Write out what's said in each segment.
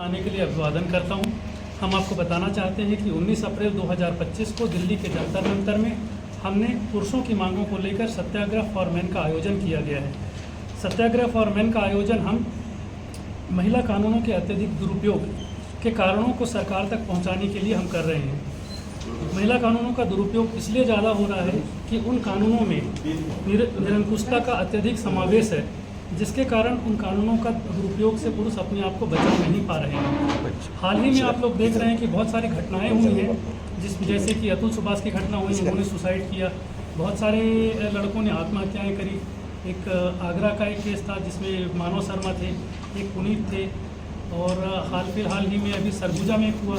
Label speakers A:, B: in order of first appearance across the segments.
A: आने के लिए अभिवादन करता हूं। हम आपको बताना चाहते हैं कि 19 अप्रैल 2025 को दिल्ली के जंतर मंतर में हमने पुरुषों की मांगों को लेकर सत्याग्रह फॉर मैन का आयोजन किया गया है। सत्याग्रह फॉर मैन का आयोजन हम महिला कानूनों के अत्यधिक दुरुपयोग के कारणों को सरकार तक पहुंचाने के लिए हम कर रहे हैं। महिला कानूनों का दुरुपयोग इसलिए ज़्यादा हो रहा है कि उन कानूनों में निरंकुशता का अत्यधिक समावेश है, जिसके कारण उन कानूनों का दुरुपयोग से पुरुष अपने आप को बचा नहीं पा रहे हैं। हाल ही में आप लोग देख रहे हैं कि बहुत सारी घटनाएं हुई हैं, जैसे कि अतुल सुभाष की घटना हुई, उन्होंने सुसाइड किया। बहुत सारे लड़कों ने आत्महत्याएँ करी। एक आगरा का एक केस था जिसमें मानव शर्मा थे, एक पुनीत थे, और फिलहाल ही में अभी सरगुजा में एक हुआ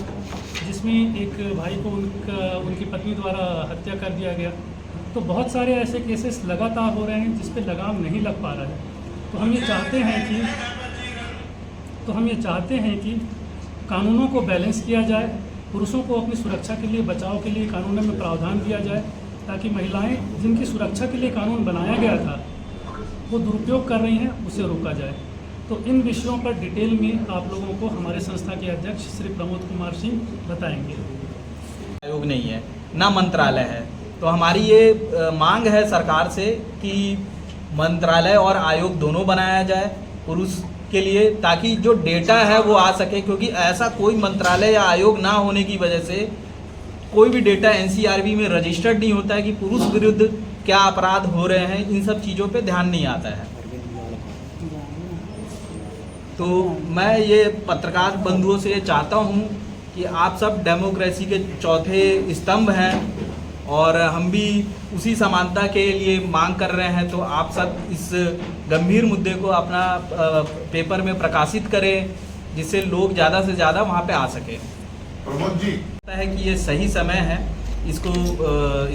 A: जिसमें एक भाई को उनकी पत्नी द्वारा हत्या कर दिया गया। तो बहुत सारे ऐसे केसेस लगातार हो रहे हैं जिस पे लगाम नहीं लग पा रहा है। तो हम ये चाहते हैं कि कानूनों को बैलेंस किया जाए, पुरुषों को अपनी सुरक्षा के लिए, बचाव के लिए कानूनों में प्रावधान दिया जाए, ताकि महिलाएं जिनकी सुरक्षा के लिए कानून बनाया गया था वो दुरुपयोग कर रही हैं, उसे रोका जाए। तो इन विषयों पर डिटेल में आप लोगों को हमारे संस्था के अध्यक्ष श्री प्रमोद कुमार सिंह बताएंगे।
B: आयोग नहीं है, ना मंत्रालय है, तो हमारी ये मांग है सरकार से कि मंत्रालय और आयोग दोनों बनाया जाए पुरुष के लिए, ताकि जो डेटा है वो आ सके। क्योंकि ऐसा कोई मंत्रालय या आयोग ना होने की वजह से कोई भी डेटा एनसीआरबी में रजिस्टर्ड नहीं होता है कि पुरुष विरुद्ध क्या अपराध हो रहे हैं। इन सब चीज़ों पे ध्यान नहीं आता है। तो मैं ये पत्रकार बंधुओं से ये चाहता हूँ कि आप सब डेमोक्रेसी के चौथे स्तंभ हैं और हम भी उसी समानता के लिए मांग कर रहे हैं। तो आप सब इस गंभीर मुद्दे को अपना पेपर में प्रकाशित करें, जिससे लोग ज़्यादा से ज़्यादा वहाँ पे आ सके।
C: प्रमोद जी,
B: लगता है कि ये सही समय है इसको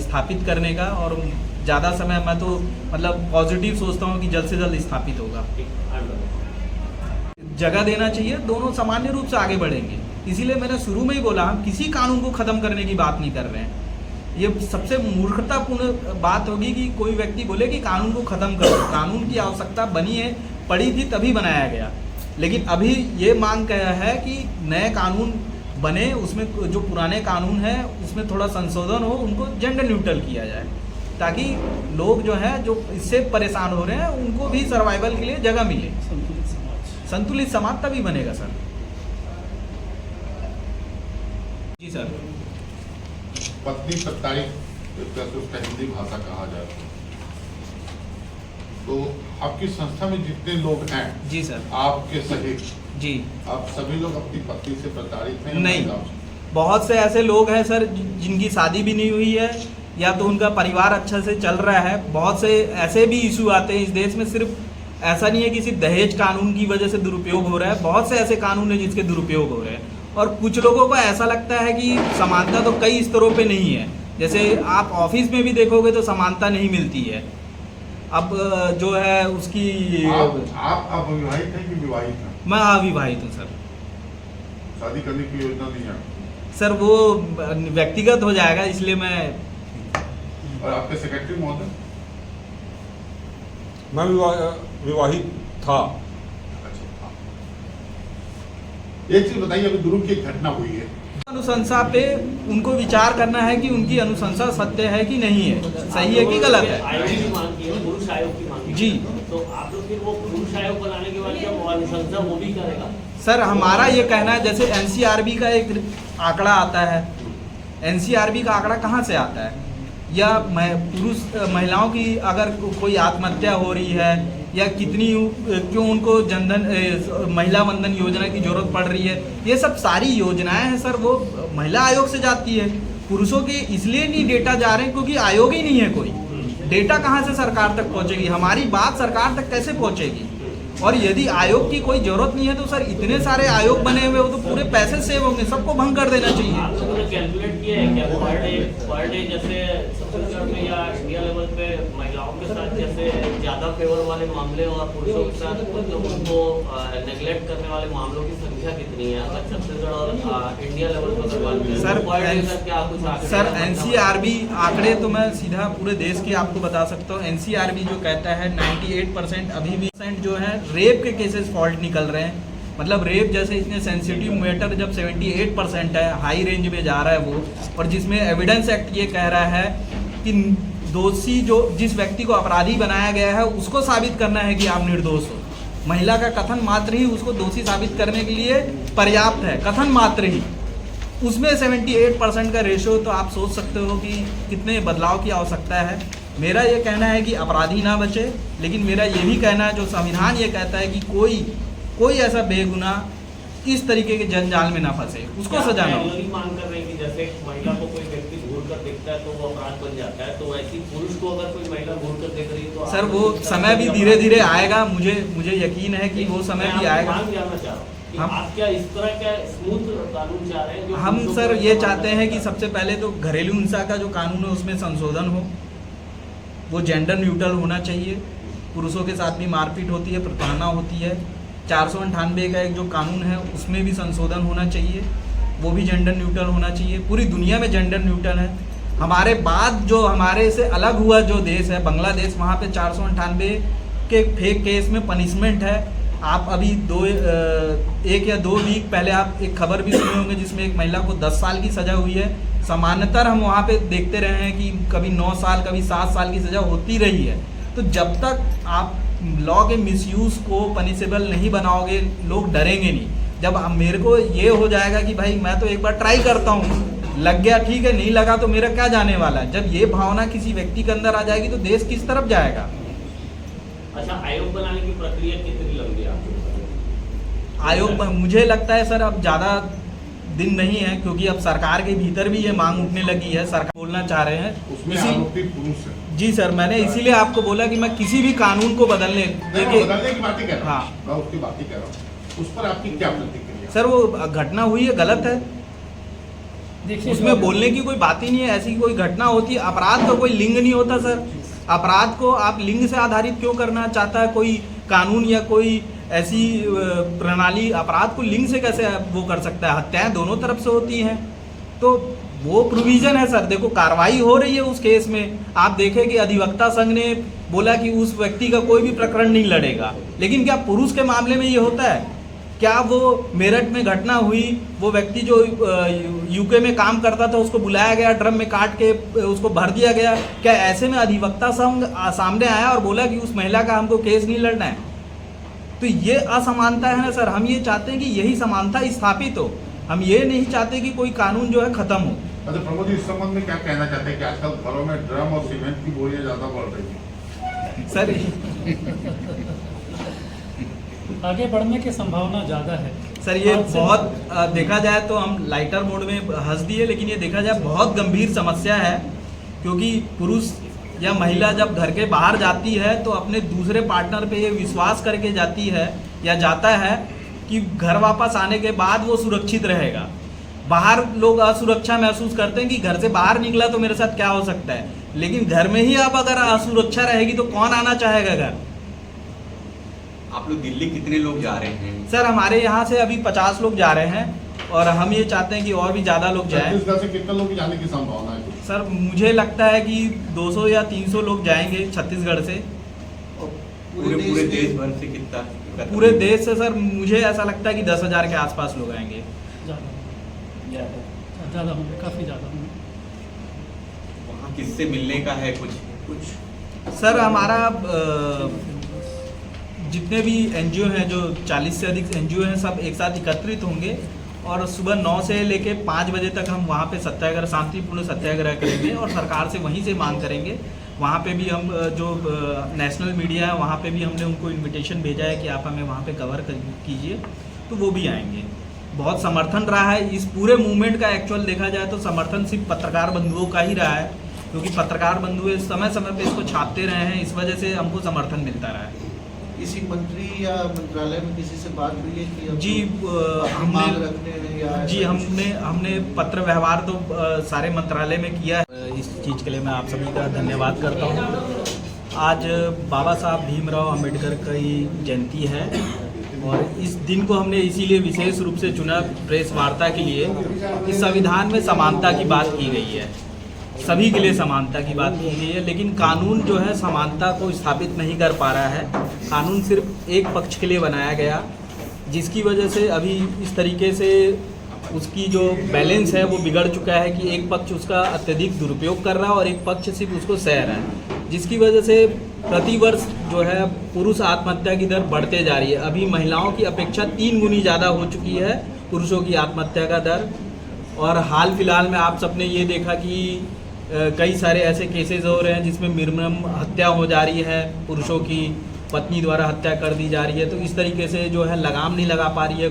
B: स्थापित करने का, और ज़्यादा समय मैं तो मतलब पॉजिटिव सोचता हूँ कि जल्द से जल्द स्थापित होगा। जगह देना चाहिए, दोनों सामान्य रूप से आगे बढ़ेंगे। इसीलिए मैंने शुरू में ही बोला, हम किसी कानून को ख़त्म करने की बात नहीं कर रहे हैं। ये सबसे मूर्खतापूर्ण बात होगी कि कोई व्यक्ति बोले कि कानून को ख़त्म करो। कानून की आवश्यकता बनी है, पड़ी थी तभी बनाया गया। लेकिन अभी ये मांग क्या है कि नए कानून बने, उसमें जो पुराने कानून हैं उसमें थोड़ा संशोधन हो, उनको जेंडर न्यूट्रल किया जाए, ताकि लोग जो हैं जो इससे परेशान हो रहे हैं उनको भी सर्वाइवल के लिए जगह मिले। संतुलित समाज तभी बनेगा सर। जी सर।
C: पत्नी सत्ताई उसका हिंदी भाषा कहा जाए तो आपकी संस्था में जितने लोग हैं,
B: जी सर,
C: आपके सहित,
B: जी,
C: आप सभी लोग अपनी पत्नी से प्रताड़ित हैं?
B: नहीं, बहुत से ऐसे लोग हैं सर जिनकी शादी भी नहीं हुई है, या तो उनका परिवार अच्छा से चल रहा है। बहुत से ऐसे भी इशू आते हैं इस देश में। सिर्फ ऐसा नहीं है कि सिर्फ दहेज कानून की वजह से दुरुपयोग हो रहा है, बहुत से ऐसे कानून हैं जिसके दुरुपयोग हो रहे हैं। और कुछ लोगों को ऐसा लगता है कि समानता तो कई स्तरों पे नहीं है। जैसे आप ऑफिस में भी देखोगे तो समानता नहीं मिलती है। अब जो है उसकी
C: आप अविवाहित हैं कि विवाहित हैं?
B: मैं अविवाहित हूँ सर।
C: शादी करने की योजना नहीं है
B: सर, वो व्यक्तिगत हो जाएगा, इसलिए मैं।
C: और आपके सेक्रेटरी महोदय?
D: मैं विवाहित था।
C: अच्छा, एक चीज बताइए, अभी दुर्ग की एक घटना हुई है,
B: अनुशंसा पे उनको विचार करना है कि उनकी अनुशंसा सत्य है कि नहीं है, सही है कि गलत है।
E: आयोग की मांग की है, पुरुष आयोग की मांग की है।
B: जी,
E: तो आप लोग फिर वो पुरुष आयोग बनाने के बाद जब वो अनुशंसा वो भी करेगा?
B: सर हमारा ये कहना है, जैसे एनसीआरबी का एक आंकड़ा आता है, एनसीआरबी का आंकड़ा कहाँ से आता है? या पुरुष महिलाओं की अगर कोई आत्महत्या हो रही है या कितनी, क्यों उनको जनधन महिला वंदन योजना की जरूरत पड़ रही है, ये सब सारी योजनाएं हैं सर, वो महिला आयोग से जाती है। पुरुषों के इसलिए नहीं डेटा जा रहे हैं क्योंकि आयोग ही नहीं है कोई। डेटा कहाँ से सरकार तक पहुँचेगी? हमारी बात सरकार तक कैसे पहुँचेगी? और यदि आयोग की कोई जरूरत नहीं है तो सर इतने सारे आयोग बने हुए हो तो पूरे पैसे सेव होंगे, सबको भंग कर देना चाहिए।
E: आप लोगों ने कैलकुलेट किया है क्या पर डे जैसे छत्तीसगढ़ में या इंडिया लेवल पे महिलाओं के साथ जैसे ज्यादा फेवर वाले मामले और पुरुषों के साथ मतलब उनको नेग्लेक्ट करने वाले मामलों की संख्या कितनी है अगर छत्तीसगढ़ और इंडिया लेवल पर बात करें?
B: सर एनसीआरबी आंकड़े तो मैं सीधा पूरे देश के आपको बता सकता हूँ। एनसीआरबी जो कहता है 98% अभी भी जो है रेप के केसेस फॉल्ट निकल रहे हैं, मतलब रेप जैसे इतने सेंसिटिव मैटर जब 78% है, हाई रेंज में जा रहा है वो, और जिसमें एविडेंस एक्ट ये कह रहा है कि दोषी जो जिस व्यक्ति को अपराधी बनाया गया है उसको साबित करना है कि आप निर्दोष हो। महिला का कथन मात्र ही उसको दोषी साबित करने के लिए पर्याप्त है, कथन मात्र ही। उसमें 78% का रेशो, तो आप सोच सकते हो कि कितने बदलाव की आवश्यकता है। मेरा ये कहना है कि अपराधी ना बचे, लेकिन मेरा ये भी कहना है जो संविधान ये कहता है कि कोई ऐसा बेगुनाह इस तरीके के जंजाल में ना फंसे, उसको सजा ना हो।
E: मांग कर रहे हैं कि जैसे महिला को कोई व्यक्ति घूर कर देखता है तो वो अपराध बन जाता है, तो वैसे पुरुष को अगर कोई महिला घूर कर देख रही है तो
B: सर वो समय भी धीरे धीरे आएगा, मुझे यकीन है कि वो समय भी आएगा।
E: जानना चाह रहा हूँ कि आप क्या इस तरह का स्मूथ कानून चाह रहे हैं जो
B: हम सर ये चाहते हैं कि सबसे पहले तो घरेलू हिंसा का जो कानून है उसमें संशोधन हो, वो जेंडर न्यूट्रल होना चाहिए। पुरुषों के साथ भी मारपीट होती है, प्रताड़ना होती है। 498 का एक जो कानून है उसमें भी संशोधन होना चाहिए, वो भी जेंडर न्यूट्रल होना चाहिए। पूरी दुनिया में जेंडर न्यूट्रल है। हमारे बाद जो हमारे से अलग हुआ जो देश है बांग्लादेश, वहाँ पे 498 के फेक केस में पनिशमेंट है। आप अभी 1 या 2 वीक पहले आप एक खबर भी सुने होंगे जिसमें एक महिला को 10 साल की सज़ा हुई है। सामान्यतः हम वहाँ पे देखते रहे हैं कि कभी 9 साल कभी 7 साल की सज़ा होती रही है। तो जब तक आप लॉ के मिसयूज़ को पनिशेबल नहीं बनाओगे, लोग डरेंगे नहीं। जब मेरे को ये हो जाएगा कि भाई मैं तो एक बार ट्राई करता हूँ, लग गया ठीक है, नहीं लगा तो मेरा क्या जाने वाला है। जब ये भावना किसी व्यक्ति के अंदर आ जाएगी तो देश किस तरफ जाएगा।
E: अच्छा, आयोग बनाने की प्रक्रिया कितनी लंबी है?
B: आयोग मुझे लगता है सर अब ज़्यादा दिन नहीं है, क्योंकि अब सरकार के भीतर भी ये मांग उठने लगी है। सरकार बोलना चाह रहे हैं
C: उसमें आरोपी पुरुष है।
B: जी सर, मैंने इसीलिए आपको बोला कि मैं किसी भी कानून को बदलने
C: बदलने की बात ही कर रहा हूँ।
B: हाँ,
C: मैं उसकी बात ही कर रहा हूँ। उस पर आपकी क्या प्रतिक्रिया?
B: सर वो घटना हुई है, गलत है,
A: देखिए
B: उसमें बोलने की कोई बात ही नहीं है। ऐसी कोई घटना होती है, अपराध का कोई लिंग नहीं होता सर। अपराध को आप लिंग से आधारित क्यों करना चाहता है कोई कानून या कोई ऐसी प्रणाली? अपराध को लिंग से कैसे वो कर सकता है? हत्याएं दोनों तरफ से होती हैं, तो वो प्रोविजन है सर। देखो कार्रवाई हो रही है उस केस में। आप देखें कि अधिवक्ता संघ ने बोला कि उस व्यक्ति का कोई भी प्रकरण नहीं लड़ेगा, लेकिन क्या पुरुष के मामले में ये होता है? क्या वो मेरठ में घटना हुई, वो व्यक्ति जो यूके में काम करता था उसको बुलाया गया, ड्रम में काट के उसको भर दिया गया, क्या ऐसे में अधिवक्ता संघ सामने आया और बोला कि उस महिला का हमको केस नहीं लड़ना है? तो ये असमानता है ना सर। हम ये चाहते हैं कि यही समानता स्थापित हो। हम ये नहीं चाहते कि कोई कानून जो है खत्म हो।
C: अच्छा प्रमोद जी, इस संबंध में क्या कहना चाहते हैं कि आजकल घरों में ड्रम और सीमेंट की बोरियां ज्यादा बढ़ रही है?
B: सर
A: आगे बढ़ने की संभावना ज़्यादा है
B: सर, ये बहुत देखा जाए तो हम लाइटर मोड में हंस दिए, लेकिन ये देखा जाए बहुत गंभीर समस्या है। क्योंकि पुरुष या महिला जब घर के बाहर जाती है तो अपने दूसरे पार्टनर पे ये विश्वास करके जाती है या जाता है कि घर वापस आने के बाद वो सुरक्षित रहेगा। बाहर लोग असुरक्षा महसूस करते हैं कि घर से बाहर निकला तो मेरे साथ क्या हो सकता है, लेकिन घर में ही अब अगर असुरक्षा रहेगी तो कौन आना चाहेगा घर?
F: आप लोग दिल्ली कितने लोग जा रहे हैं?
B: सर हमारे यहाँ से अभी 50 लोग जा रहे हैं और हम ये चाहते हैं कि और भी ज़्यादा लोग जाएं।
C: छत्तीसगढ़ से कितने लोग जाने की संभावना है?
B: सर मुझे लगता है कि 200 या 300 लोग जाएंगे छत्तीसगढ़ से।
F: पूरे देश भर से कितना?
B: पूरे देश से सर मुझे ऐसा लगता है कि 10,000 के आसपास लोग आएंगे।
A: ज़्यादा होंगे, काफ़ी ज़्यादा होंगे।
F: वहाँ किससे मिलने का है कुछ?
B: सर हमारा जितने भी एनजीओ हैं, जो 40 से अधिक एनजीओ हैं, सब एक साथ एकत्रित होंगे और सुबह 9 से लेके 5 बजे तक हम वहाँ पे सत्याग्रह, शांतिपूर्ण सत्याग्रह करेंगे और सरकार से वहीं से मांग करेंगे। वहाँ पे भी हम जो नेशनल मीडिया है वहाँ पे भी हमने उनको इनविटेशन भेजा है कि आप हमें वहाँ पे कवर कीजिए, तो वो भी आएंगे। बहुत समर्थन रहा है इस पूरे मूवमेंट का। एक्चुअल देखा जाए तो समर्थन सिर्फ पत्रकार बंधुओं का ही रहा है, क्योंकि पत्रकार बंधु समय समय पे इसको छापते रहे हैं, इस वजह से हमको समर्थन मिलता रहा है।
G: किसी मंत्री या मंत्रालय में किसी से बात हुई है कि
B: जी हमने पत्र व्यवहार तो सारे मंत्रालय में किया है। इस चीज़ के लिए मैं आप सभी का धन्यवाद करता हूँ। आज बाबा साहब भीमराव अंबेडकर की जयंती है और इस दिन को हमने इसीलिए विशेष रूप से चुना प्रेस वार्ता के लिए। इस संविधान में समानता की बात की गई है, सभी के लिए समानता की बात की गई है, लेकिन कानून जो है समानता को स्थापित नहीं कर पा रहा है। कानून सिर्फ एक पक्ष के लिए बनाया गया, जिसकी वजह से अभी इस तरीके से उसकी जो बैलेंस है वो बिगड़ चुका है कि एक पक्ष उसका अत्यधिक दुरुपयोग कर रहा है और एक पक्ष सिर्फ उसको सह रहा है, जिसकी वजह से प्रतिवर्ष जो है पुरुष आत्महत्या की दर बढ़ते जा रही है। अभी महिलाओं की अपेक्षा 3 गुनी ज़्यादा हो चुकी है पुरुषों की आत्महत्या का दर। और हाल फिलहाल में आप सबने ये देखा कि कई सारे ऐसे केसेस हो रहे हैं जिसमें निर्मम हत्या हो जा रही है, पुरुषों की पत्नी द्वारा हत्या कर दी जा रही है। तो इस तरीके से जो है लगाम नहीं लगा पा रही है,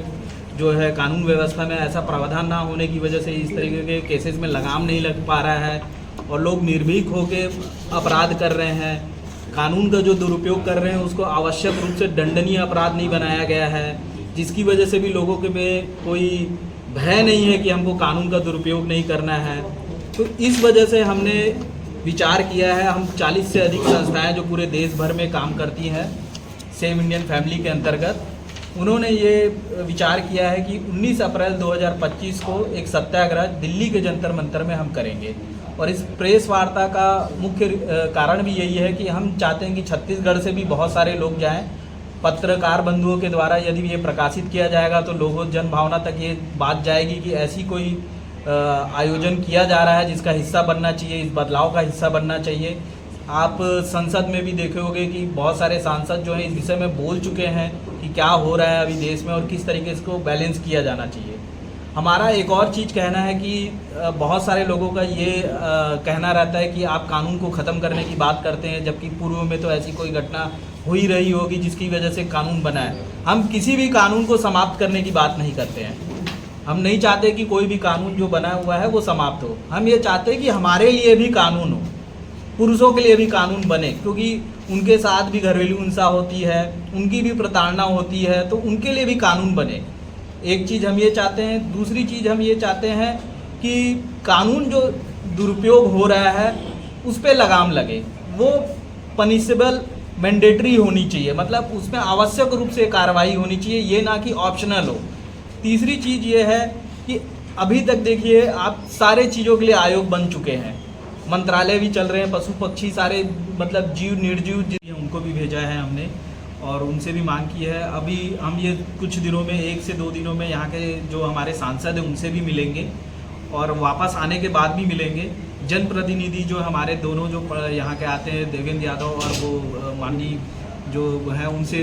B: जो है कानून व्यवस्था में ऐसा प्रावधान ना होने की वजह से इस तरीके के केसेस में लगाम नहीं लग पा रहा है और लोग निर्भीक होकर अपराध कर रहे हैं। कानून का जो दुरुपयोग कर रहे हैं उसको आवश्यक रूप से दंडनीय अपराध नहीं बनाया गया है, जिसकी वजह से भी लोगों के में कोई भय नहीं है कि हमको कानून का दुरुपयोग नहीं करना है। तो इस वजह से हमने विचार किया है, हम 40 से अधिक संस्थाएं जो पूरे देश भर में काम करती हैं सेव इंडियन फैमिली के अंतर्गत, उन्होंने ये विचार किया है कि 19 अप्रैल 2025 को एक सत्याग्रह दिल्ली के जंतर मंतर में हम करेंगे। और इस प्रेस वार्ता का मुख्य कारण भी यही है कि हम चाहते हैं कि छत्तीसगढ़ से भी बहुत सारे लोग जाएं। पत्रकार बंधुओं के द्वारा यदि ये प्रकाशित किया जाएगा तो लोगों जन भावना तक ये बात जाएगी कि ऐसी कोई आयोजन किया जा रहा है जिसका हिस्सा बनना चाहिए, इस बदलाव का हिस्सा बनना चाहिए। आप संसद में भी देखे होंगे कि बहुत सारे सांसद जो हैं इस विषय में बोल चुके हैं कि क्या हो रहा है अभी देश में और किस तरीके से इसको बैलेंस किया जाना चाहिए। हमारा एक और चीज़ कहना है कि बहुत सारे लोगों का ये कहना रहता है कि आप कानून को ख़त्म करने की बात करते हैं, जबकि पूर्व में तो ऐसी कोई घटना हो ही रही होगी जिसकी वजह से कानून बना है। हम किसी भी कानून को समाप्त करने की बात नहीं करते हैं। हम नहीं चाहते कि कोई भी कानून जो बना हुआ है वो समाप्त हो। हम ये चाहते हैं कि हमारे लिए भी कानून हो, पुरुषों के लिए भी कानून बने, क्योंकि उनके साथ भी घरेलू हिंसा होती है, उनकी भी प्रताड़ना होती है, तो उनके लिए भी कानून बने। एक चीज़ हम ये चाहते हैं। दूसरी चीज़ हम ये चाहते हैं कि कानून जो दुरुपयोग हो रहा है उस पर लगाम लगे, वो पनिशेबल मैंडेटरी होनी चाहिए, मतलब उसमें आवश्यक रूप से कार्रवाई होनी चाहिए, ये ना कि ऑप्शनल हो। तीसरी चीज़ ये है कि अभी तक देखिए आप सारे चीज़ों के लिए आयोग बन चुके हैं, मंत्रालय भी चल रहे हैं, पशु पक्षी सारे मतलब जीव निर्जीव उनको भी भेजा है हमने और उनसे भी मांग की है। अभी हम ये कुछ दिनों में 1 से 2 दिनों में यहाँ के जो हमारे सांसद हैं उनसे भी मिलेंगे और वापस आने के बाद भी मिलेंगे। जनप्रतिनिधि जो हमारे दोनों जो यहाँ के आते हैं, देवेंद्र यादव और वो माननीय जो हैं उनसे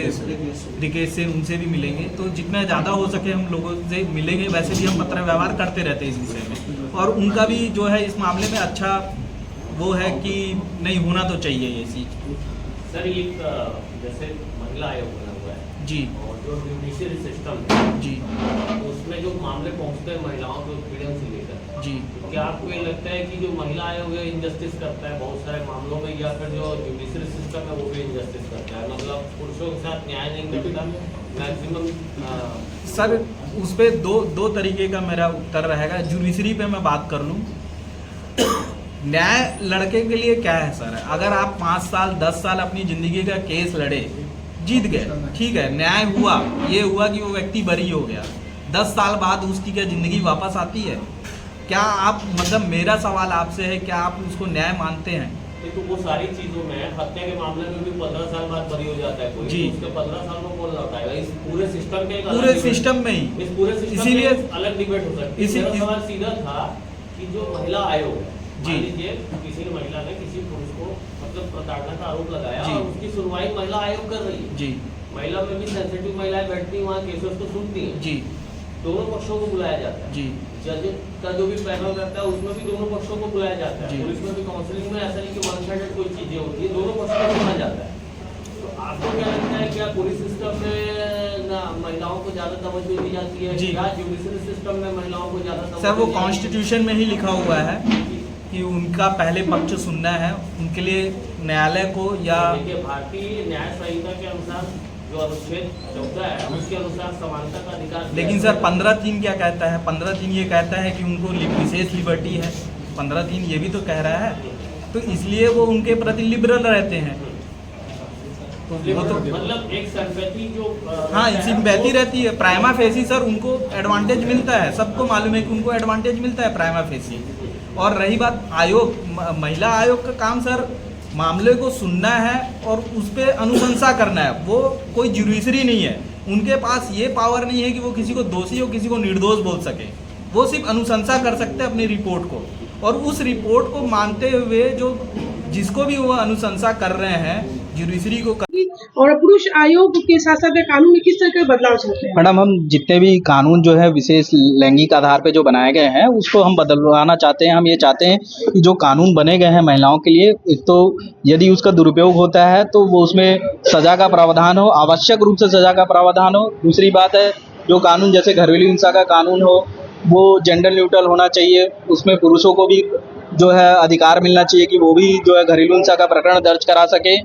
B: रिकेश से उनसे भी मिलेंगे। तो जितना ज़्यादा हो सके हम लोगों से मिलेंगे। वैसे भी हम पत्र व्यवहार करते रहते हैं इस विषय में और उनका भी जो है इस मामले में अच्छा वो है कि नहीं होना तो चाहिए ये चीज़।
E: सर ये जैसे महिला आयोग बना हुआ है
B: जी
E: और जो जुडिशियरी सिस्टम
B: जी
E: उसमें जो मामले पहुंचते हैं महिलाओं के उत्पीड़न से लेकर
B: जी,
E: तो क्या आपको ये लगता है कि जो महिला आयोग है इनजस्टिस करता है बहुत सारे मामलों में, या फिर जो जुडिशियरी सिस्टम है वो भी इनजस्टिस करता है, मतलब पुरुषों के साथ न्याय नहीं करता मैक्सिमम?
B: सर उस पर दो तरीके का मेरा उत्तर रहेगा। जुडिशरी पे मैं बात कर लूँ, न्याय लड़के के लिए क्या है सर, अगर आप 5 साल 10 साल अपनी ज़िंदगी का केस लड़े, जीत गए, ठीक है, न्याय हुआ, ये हुआ कि वो व्यक्ति बरी हो गया, 10 साल बाद उसकी क्या ज़िंदगी वापस आती है? क्या आप मतलब मेरा सवाल आपसे है, क्या आप उसको न्याय मानते हैं?
E: तो वो सारी चीजों में हत्या के मामले में भी 15 साल बाद बरी हो जाता है कोई,
B: जी,
E: उसके 15 साल में कौन लौटाएगा? इस पूरे सिस्टम के
B: पूरे सिस्टम में ही,
E: इस पूरे सिस्टम
B: इसीलिए
E: में अलग डिबेट हो सकती है। मेरा सवाल सीधा था कि जो महिला आयोग है,
B: जी,
E: मान लीजिए किसी महिला ने किसी पुरुष को मतलब प्रताड़ना का आरोप लगाया
B: जी,
E: और उसकी सुनवाई महिला आयोग कर रही है,
B: जी,
E: महिला में भी सेंसिटिव महिलाएं बैठती हैं वहाँ, केसेस को सुनती हैं,
B: जी,
E: दोनों पक्षों को बुलाया जाता है,
B: जी,
E: जज का जो भी पैनल रहता है उसमें भी दोनों पक्षों को बुलाया जाता है, पुलिस में भी काउंसलिंग में ऐसा नहीं कि वन साइडेड कोई चीजें होती है, दोनों पक्षों को सुना जाता है। तो आपको क्या लगता है, क्या पुलिस सिस्टम में ना महिलाओं को ज्यादा तवज्जो दी जाती है, क्या जुडिशरी सिस्टम में महिलाओं को ज्यादा तवज्जो?
B: सर वो कॉन्स्टिट्यूशन में ही लिखा हुआ है कि उनका पहले पक्ष सुनना है, उनके लिए न्यायालय को या
E: देखिए भारतीय न्याय संहिता के अनुसार जो अनुच्छेद 14 है उसके अनुसार समानता का अधिकार।
B: लेकिन सर 15(3) क्या कहता है? 15(3) ये कहता है कि उनको विशेष लिबर्टी है, 15(3) ये भी तो कह रहा है, तो इसलिए वो उनके प्रति लिबरल रहते हैं। तो वो तो
E: मतलब एक सिंपैथी जो
B: हाँ सिंपैथी रहती है, प्राइमा फेसी सर उनको एडवांटेज मिलता है, सबको मालूम है कि उनको एडवांटेज मिलता है प्राइमा फेसी। और रही बात आयोग, महिला आयोग का काम सर मामले को सुनना है और उस पर अनुशंसा करना है, वो कोई जुडिशरी नहीं है। उनके पास ये पावर नहीं है कि वो किसी को दोषी और किसी को निर्दोष बोल सके। वो सिर्फ अनुशंसा कर सकते हैं अपनी रिपोर्ट को, और उस रिपोर्ट को मानते हुए जो जिसको भी वो अनुशंसा कर रहे हैं जुडिशरी को
H: और पुरुष आयोग के साथ साथ कानून में किस तरह के बदलाव चाहते हैं?
I: मैडम, हम जितने भी कानून जो है विशेष लैंगिक आधार पे जो बनाए गए हैं उसको हम बदलवाना चाहते हैं। हम ये चाहते हैं कि जो कानून बने गए हैं महिलाओं के लिए, एक तो यदि उसका दुरुपयोग होता है तो वो उसमें सजा का प्रावधान हो, आवश्यक रूप से सजा का प्रावधान हो। दूसरी बात है, जो कानून जैसे घरेलू हिंसा का कानून हो वो जेंडर न्यूट्रल होना चाहिए, उसमें पुरुषों को भी जो है अधिकार मिलना चाहिए कि वो भी जो है घरेलू हिंसा का प्रकरण दर्ज करा सके।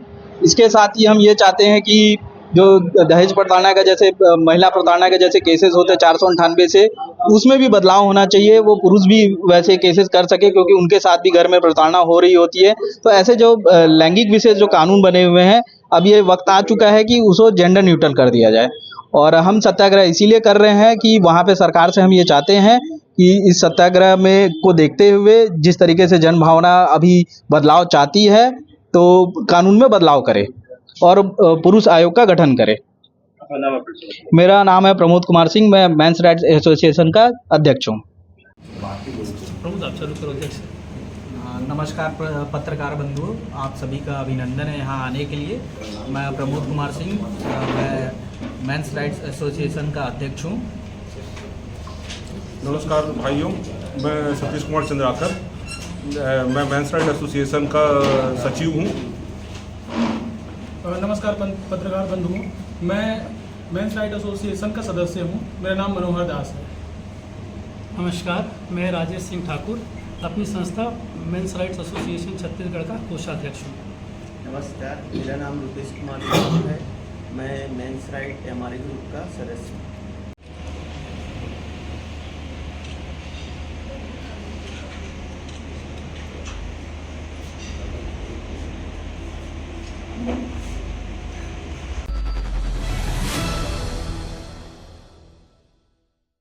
I: इसके साथ ही हम ये चाहते हैं कि जो दहेज प्रताड़ना का जैसे महिला प्रताड़ना के जैसे केसेस होते हैं 498 से, उसमें भी बदलाव होना चाहिए, वो पुरुष भी वैसे केसेस कर सके क्योंकि उनके साथ भी घर में प्रताड़ना हो रही होती है। तो ऐसे जो लैंगिक विशेष जो कानून बने हुए हैं, अब ये वक्त आ चुका है कि उसको जेंडर न्यूट्रल कर दिया जाए। और हम सत्याग्रह इसीलिए कर रहे हैं कि वहाँ पे सरकार से हम ये चाहते हैं कि इस सत्याग्रह में को देखते हुए जिस तरीके से जन भावना अभी बदलाव चाहती है तो कानून में बदलाव करे और पुरुष आयोग का गठन करे। मेरा नाम है प्रमोद कुमार सिंह, मैं मेंस राइट्स एसोसिएशन का अध्यक्ष हूँ।
A: प्रमोद, आप चालू करो अध्यक्ष।
B: नमस्कार पत्रकार बंधुओं, आप सभी का अभिनंदन है यहाँ आने के लिए। मैं प्रमोद कुमार सिंह, मैं मेंस राइट्स एसोसिएशन का अध्यक्ष हूँ।
D: नमस्कार भाइयों, मैं सतीश कुमार चंद्राकर, मैं मेंस राइट एसोसिएशन का सचिव हूँ।
J: नमस्कार पत्रकार बंधुओं, मैं मेंस राइट एसोसिएशन का सदस्य हूँ। मेरा नाम मनोहर दास है।
A: नमस्कार, मैं राजेश सिंह ठाकुर, अपनी संस्था मेंस राइट्स एसोसिएशन छत्तीसगढ़ का कोषाध्यक्ष हूँ।
G: नमस्कार, मेरा नाम रुपेश कुमार ठाकुर है। मैं मेंस राइट एमआरए ग्रुप का सदस्य हूँ।